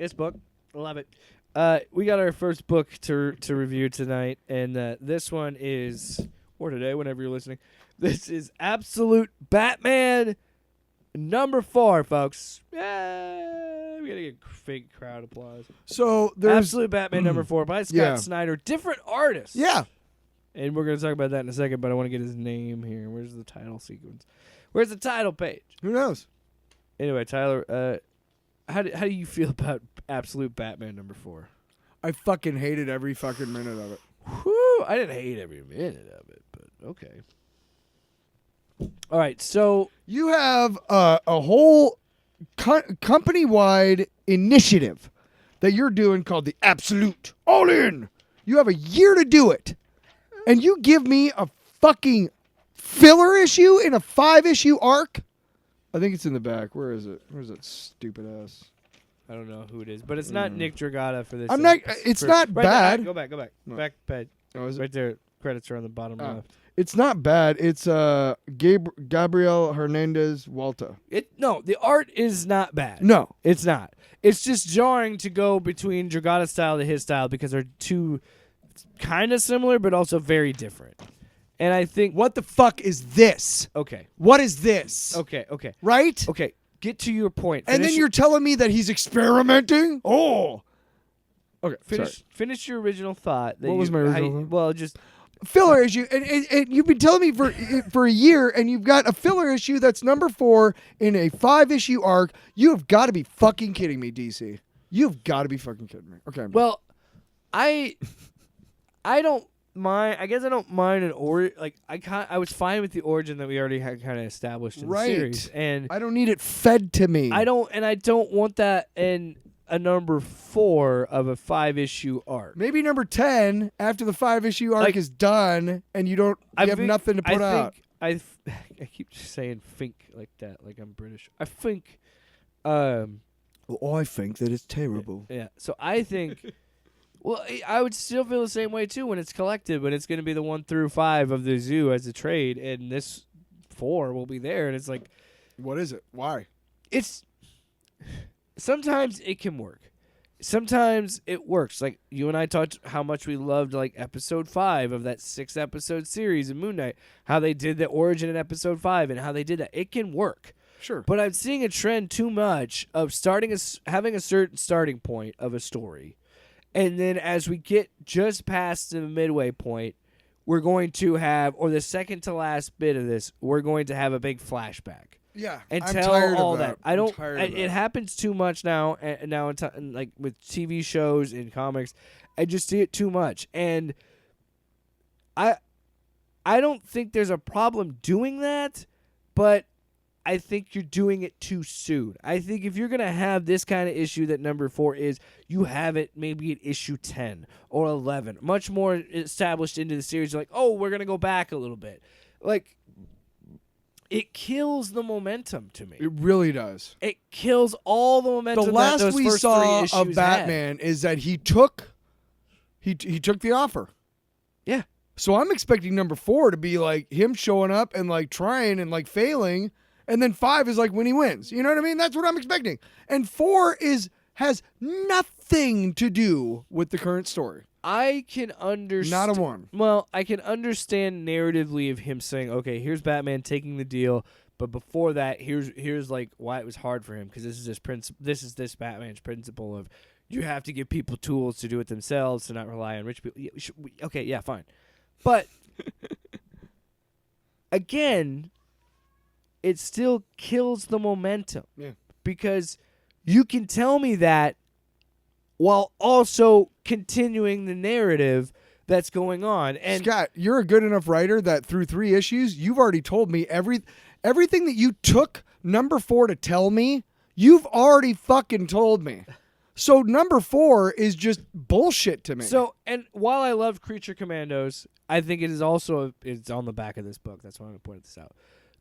This book. Love it. We got our first book to review tonight, and this one is, or today, whenever you're listening, this is Absolute Batman #4, folks. Yeah, we gotta get fake crowd applause. So there's Absolute Batman #4 by Scott Snyder, different artist. Yeah. And we're gonna talk about that in a second, but I want to get his name here. Where's the title sequence? Where's the title page? Who knows? Anyway, Tyler, how do you feel about Absolute Batman #4? I fucking hated every fucking minute of it. Whew, I didn't hate every minute of it, but okay. All right, so you have a whole company-wide initiative that you're doing called the Absolute All In. You have a year to do it, and you give me a fucking filler issue in a 5-issue arc? I think it's in the back. Where is it? Where's that stupid ass? I don't know who it is, but it's not Nick Dragata for this. I'm not. It's not right bad. There, go back. No. Back page. Oh, is it? Right there. Credits are on the bottom left. It's not bad. It's Gabriel Hernandez Walta. No, the art is not bad. No, it's not. It's just jarring to go between Dragata's style to his style because they're two kind of similar but also very different. And I think, what the fuck is this? Okay. What is this? Okay. Right? Okay. Get to your point. And then you're telling me that he's experimenting? Oh. Okay. Finish your original thought. What was my original thought? Well, just filler issue. And you've been telling me for a year, and you've got a filler issue that's #4 in a 5-issue arc. You have got to be fucking kidding me, DC. You've got to be fucking kidding me. Okay. Well, I don't mind. I guess I don't mind an origin. Like I was fine with the origin that we already had kind of established in the series, and I don't need it fed to me. I don't want that in a #4 of a 5-issue arc. Maybe #10 after the 5-issue arc is done, and you have nothing to put out. I keep saying "think" like that, like I'm British. I think. I think that it's terrible. Yeah. So I think. Well, I would still feel the same way, too, when it's collected, but it's going to be the 1 through 5 of the zoo as a trade, and this 4 will be there, and it's like... What is it? Why? It's... Sometimes it can work. Sometimes it works. Like, you and I talked how much we loved, like, Episode 5 of that 6-episode series in Moon Knight, how they did the origin in Episode 5, and how they did that. It can work. Sure. But I'm seeing a trend too much of having a certain starting point of a story. And then as we get just past the midway point, we're going to have, or the second to last bit of this, we're going to have a big flashback. Yeah, and I'm tell tired all of that. I don't. It happens too much now. And now, like with TV shows and comics, I just see it too much. And I don't think there's a problem doing that, but I think you're doing it too soon. I think if you're going to have this kind of issue that #4 is, you have it maybe at issue 10 or 11, much more established into the series. You're like, oh, we're going to go back a little bit. Like, it kills the momentum to me. It really does. It kills all the momentum. The last that those we first saw 3 issues of Batman is that he took the offer. Yeah. So I'm expecting #4 to be like him showing up and like trying and like failing. And then 5 is like when he wins. You know what I mean? That's what I'm expecting. And 4 has nothing to do with the current story. I can understand. Not a one. Well, I can understand narratively of him saying, okay, here's Batman taking the deal, but before that, here's like why it was hard for him, because this is this Batman's principle of you have to give people tools to do it themselves, to not rely on rich people. Okay, yeah, fine. But again, it still kills the momentum. Yeah. Because you can tell me that while also continuing the narrative that's going on. And Scott, you're a good enough writer that through 3 issues, you've already told me everything that you took #4 to tell me, you've already fucking told me. So #4 is just bullshit to me. So, and while I love Creature Commandos, I think it is also, it's on the back of this book. That's why I'm going to point this out.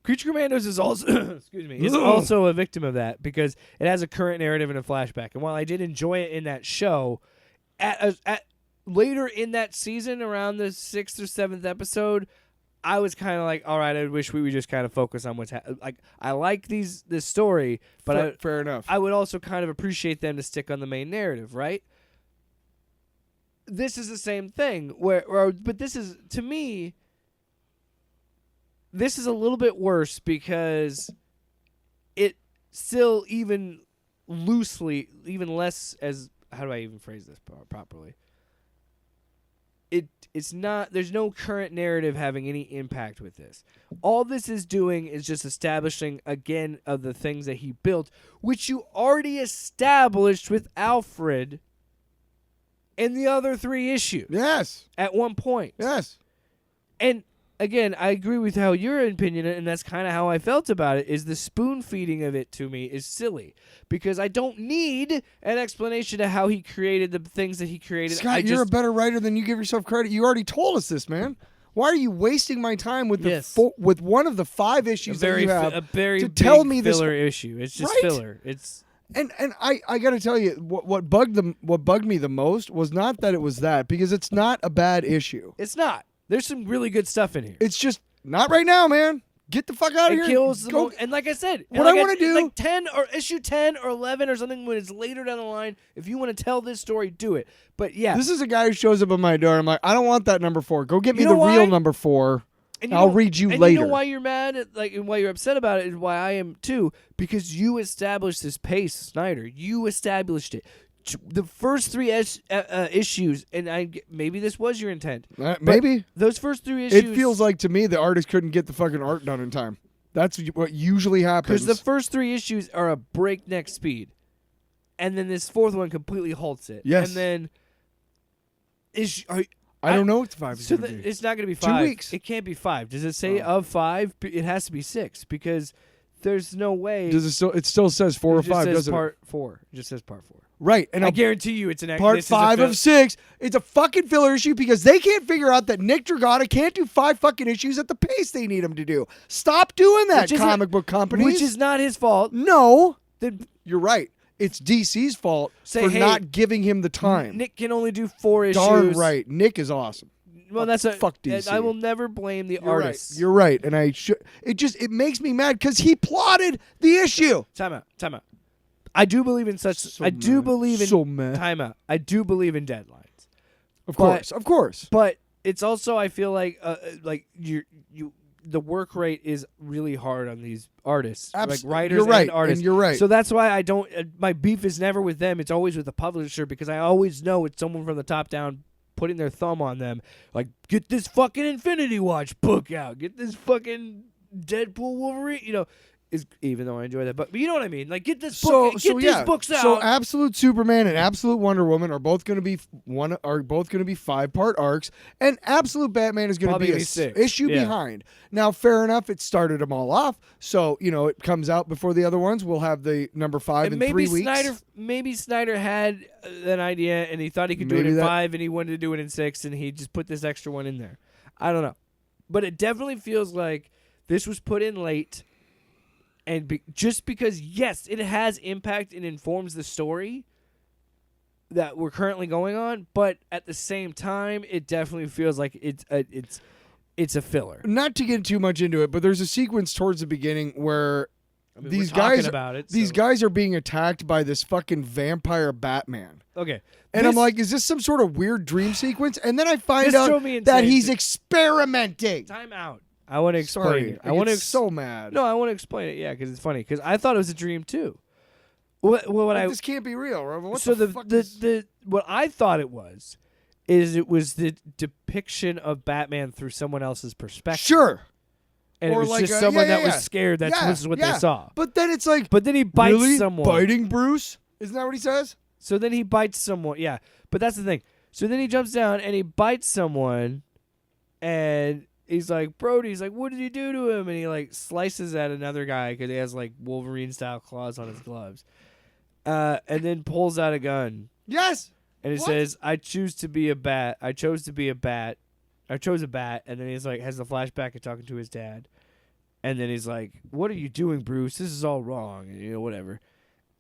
Creature Commandos is also, is also a victim of that, because it has a current narrative and a flashback. And while I did enjoy it in that show, at later in that season, around the 6th or 7th episode, I was kind of like, all right, I wish we would just kind of focus on what's like. I like this story, but fair enough. I would also kind of appreciate them to stick on the main narrative, right? This is the same thing, but this is, to me, this is a little bit worse because it still even less as, how do I even phrase this properly? It's not, there's no current narrative having any impact with this. All this is doing is just establishing again of the things that he built, which you already established with Alfred in the other 3 issues. Yes. At one point. Yes. And again, I agree with how your opinion, and that's kind of how I felt about it, is the spoon feeding of it to me is silly because I don't need an explanation of how he created the things that he created. Scott, you're a better writer than you give yourself credit. You already told us this, man. Why are you wasting my time with with one of the 5 issues that you have a very to big tell me filler this issue? It's just right? filler. It's and I got to tell you what bugged me the most was not that it was that, because it's not a bad issue. It's not. There's some really good stuff in here. It's just not right now, man. Get the fuck out of here. It kills the and like I said, what I want to do, like 10 or issue 10 or 11 or something when it's later down the line. If you want to tell this story, do it. But yeah, this is a guy who shows up at my door. I'm like, I don't want that number 4. Go get me know the why? real number 4. And I'll read you later. You know why you're mad, and why you're upset about it, and why I am too, because you established this pace, Snyder. You established it. The first 3 issues, and maybe this was your intent. Maybe those first 3 issues. It feels like to me the artist couldn't get the fucking art done in time. That's what usually happens. Because the first 3 issues are a breakneck speed, and then this 4th one completely halts it. Yes, and then I don't know what 5 is so going to be. It's not going to be 5. 2 weeks. It can't be 5. Does it say of 5? It has to be 6 because there's no way. Does it still? It still says 4 or 5, doesn't it? Part 4. It just says part 4. Right, and I guarantee you it's an part 5 of 6. It's a fucking filler issue because they can't figure out that Nick Dragotta can't do 5 fucking issues at the pace they need him to do. Stop doing that, comic book companies. Which is not his fault. No, you're right. It's DC's fault for hey, not giving him the time. Nick can only do 4 issues. Darn right. Nick is awesome. Well, that's fuck DC. I will never blame the artists. Right. You're right, and it makes me mad because he plotted the issue. Time out. I do believe in such. So I do mad. believe in so mad. Time out. I do believe in deadlines. Of course. But it's also, I feel like the work rate is really hard on these artists, like writers and artists. And you're right. So that's why I don't. My beef is never with them. It's always with the publisher because I always know it's someone from the top down putting their thumb on them. Like, get this fucking Infinity Watch book out. Get this fucking Deadpool Wolverine. Even though I enjoy that, but you know what I mean. Like, get this book. These books out. So, Absolute Superman and Absolute Wonder Woman are both going to be 5-part arcs, and Absolute Batman is going to be a 6 issue behind. Now, fair enough, it started them all off, so it comes out before the other ones. We'll have the number 5 in 3 weeks. Maybe Snyder had an idea and he thought he could do it in 5, and he wanted to do it in 6, and he just put this extra one in there. I don't know, but it definitely feels like this was put in late. And just because, yes, it has impact and informs the story that we're currently going on, but at the same time, it definitely feels like it's a filler. Not to get too much into it, but there's a sequence towards the beginning where these guys are being attacked by this fucking vampire Batman. Okay. And I'm like, is this some sort of weird dream sequence? And then I find out that he's experimenting. Time out. I want to explain it. I want to so mad. No, I want to explain it. Yeah, because it's funny. Because I thought it was a dream too. This can't be real. What I thought it was the depiction of Batman through someone else's perspective. Sure. And it was just someone that was scared. This is what they saw. But then it's like, but then he bites someone. Biting Bruce? Isn't that what he says? So then he bites someone. Yeah, but that's the thing. So then he jumps down and he bites someone, and he's like, Brody's like, what did he do to him? And he like slices at another guy because he has like Wolverine style claws on his gloves, and then pulls out a gun. Yes. And he says, I choose to be a bat. I chose to be a bat. I chose a bat. And then he's like, has the flashback of talking to his dad. And then he's like, what are you doing, Bruce? This is all wrong. And, whatever.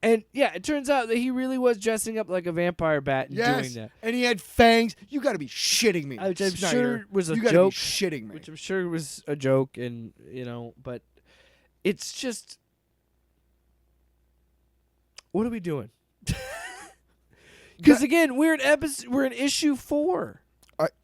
And yeah, it turns out that he really was dressing up like a vampire bat and doing that. And he had fangs. You got to be shitting me. Which I'm Snyder. sure was a you gotta joke. Be shitting me. Which I'm sure was a joke, and but it's just, what are we doing? Because again, we're in issue 4.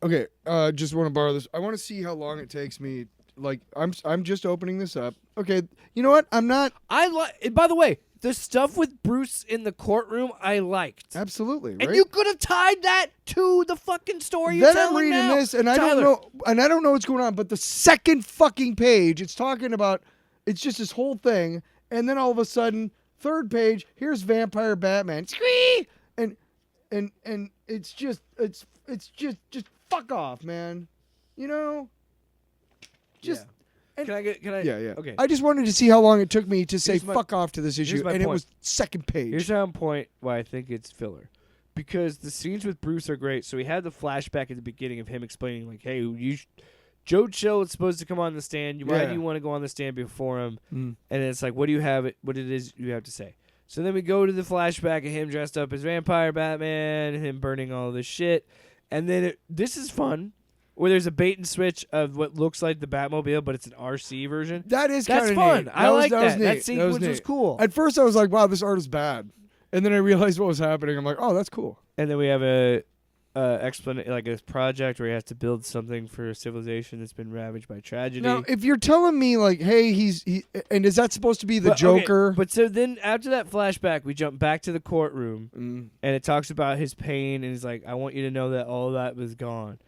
Okay, just want to borrow this. I want to see how long it takes me. Like, I'm just opening this up. Okay, you know what? I'm not. By the way, the stuff with Bruce in the courtroom, I liked. Absolutely, right? And you could have tied that to the fucking story. Then you're I'm telling reading now. this, and I Tyler. don't know what's going on. But the second fucking page, it's talking about. It's just this whole thing, and then all of a sudden, third page, here's Vampire Batman. Squee! And it's just fuck off, man. You know. Just. Yeah. Can I? Yeah. Okay. I just wanted to see how long it took me to say Here's my- fuck off to this issue, my and it point. was second page. Here's how I'm point why I think it's filler. Because the scenes with Bruce are great. So we had the flashback at the beginning of him explaining, like, hey, Joe Chill is supposed to come on the stand. Why do you want to go on the stand before him? And it's like, what it is you have to say. So then we go to the flashback of him dressed up as Vampire Batman, and him burning all this shit. And then this is fun, where there's a bait and switch of what looks like the Batmobile, but it's an RC version. That's fun. I like that. Neat. That sequence neat. was cool. At first, I was like, wow, this art is bad. And then I realized what was happening. I'm like, oh, that's cool. And then we have a project where he has to build something for a civilization that's been ravaged by tragedy. Now, if you're telling me, like, hey, and is that supposed to be the Joker? Okay, but so then after that flashback, we jump back to the courtroom, and it talks about his pain, and he's like, I want you to know that all that was gone.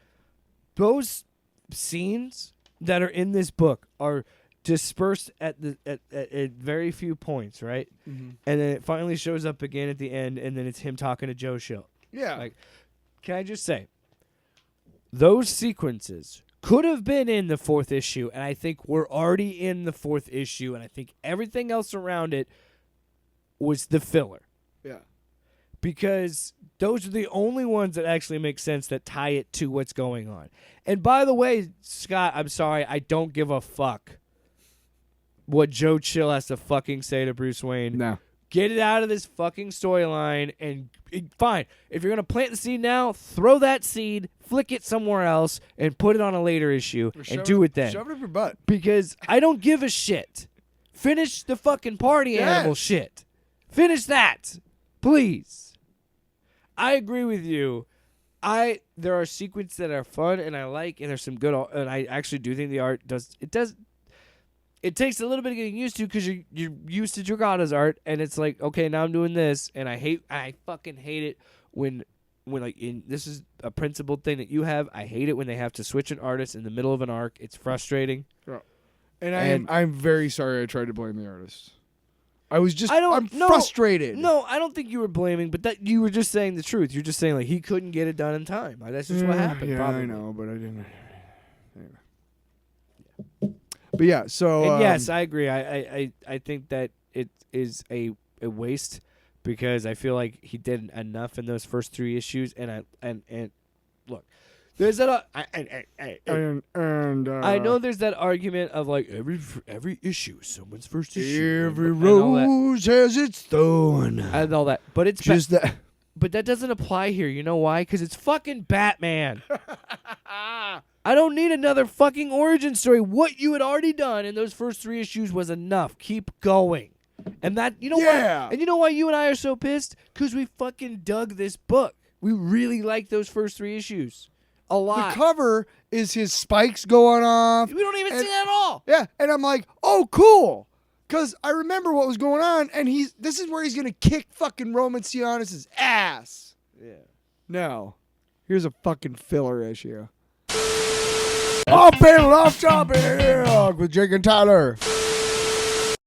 Those scenes that are in this book are dispersed at very few points, right? And then it finally shows up again at the end, and then it's him talking to Joe Chill. Yeah. Like, can I just say, those sequences could have been in the 4th issue, and I think we're already in the 4th issue, and I think everything else around it was the filler. Yeah. Because those are the only ones that actually make sense, that tie it to what's going on. And by the way, Scott, I'm sorry, I don't give a fuck what Joe Chill has to fucking say to Bruce Wayne. No. Get it out of this fucking storyline, and fine. If you're going to plant the seed now, throw that seed, flick it somewhere else, and put it on a later issue, and do it then. Shove it up your butt. Because I don't give a shit. Finish the fucking party animal shit. Finish that. Please. I agree with you. There are sequences that are fun and I like, and there's some good, and I actually do think the art does. It takes a little bit of getting used to, because you're used to Dragata's art, and it's like, okay, now I'm doing this, and I fucking hate it when like this is a principled thing that you have. I hate it when they have to switch an artist in the middle of an arc. It's frustrating. Yeah. And I'm very sorry I tried to blame the artist. I'm frustrated. No, I don't think you were blaming, but that you were just saying the truth. You're just saying, like, he couldn't get it done in time. Like, that's just what happened. Yeah, probably. I know, but I didn't. Anyway. But yeah, so and yes, I agree. I think that it is a waste, because I feel like he did enough in those first 3 issues, and look, there's that. I know there's that argument of, like, every issue is someone's first issue. Every rose has its thorn. And all that, but it's just that. But that doesn't apply here. You know why? Because it's fucking Batman. I don't need another fucking origin story. What you had already done in those first 3 issues was enough. Keep going. And that, you know why? And you know why you and I are so pissed? Because we fucking dug this book. We really like those first 3 issues a lot. The cover is his spikes going off. We don't even see that at all. Yeah, and I'm like, oh, cool. Because I remember what was going on, and this is where he's going to kick fucking Roman Sionis' ass. Yeah. No. Here's a fucking filler issue. Off panel, off topic with Jake and Tyler.